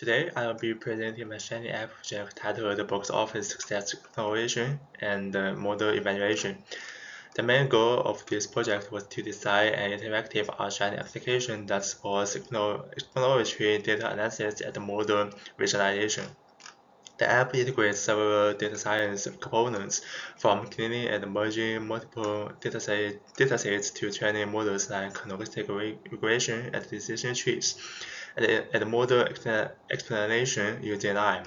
Today, I will be presenting my Shiny app project titled Box Office Success Exploration and Model Evaluation. The main goal of this project was to design an interactive Shiny application that supports exploratory data analysis and model visualization. The app integrates several data science components, from cleaning and merging multiple datasets to training models like logistic regression and decision trees, and model explanation using LIME.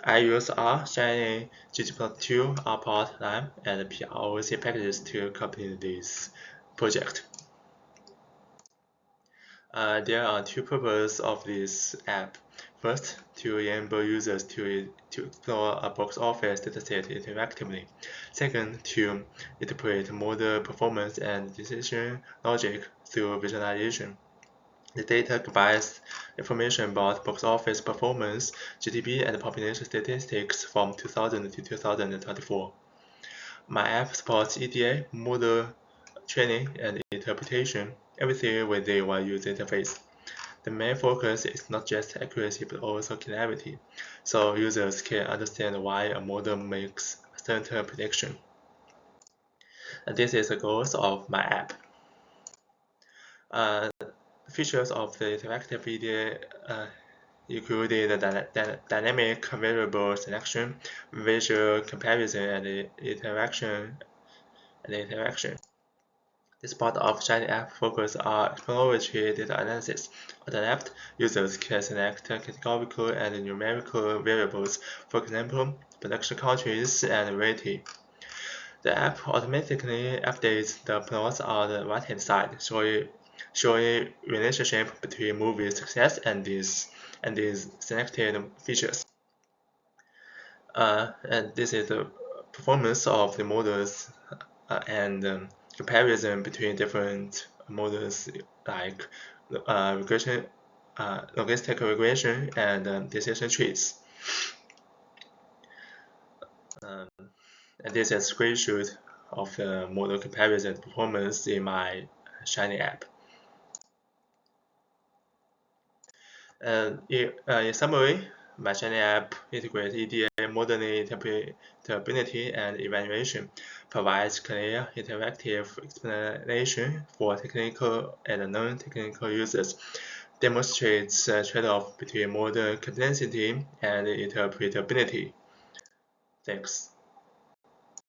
I use R, Shiny, ggplot2, rpart, LIME, and PROC packages to complete this project. There are two purposes of this app. First, to enable users to explore a box office dataset interactively. Second, to interpret model performance and decision logic through visualization. The data combines information about box office performance, GDP, and population statistics from 2000 to 2024. My app supports EDA, model training, and interpretation, everything within one user interface. The main focus is not just accuracy but also clarity, so users can understand why a model makes a certain prediction. And this is the goals of my app. Features of the interactive video included the dynamic variable selection, visual comparison, and interaction. This part of Shiny app focuses on exploratory data analysis. On the left, users can select categorical and numerical variables, for example, production countries and rating. The app automatically updates the plots on the right-hand side, showing relationship between movie success and these selected features. And this is the performance of the models and comparison between different models like regression, logistic regression, and decision trees. And this is a screenshot of the model comparison performance in my Shiny app. In summary, my Shiny app integrates EDA modeling, interpretability, and evaluation, provides clear, interactive explanation for technical and non-technical users, demonstrates trade-off between model complexity and interpretability. Thanks.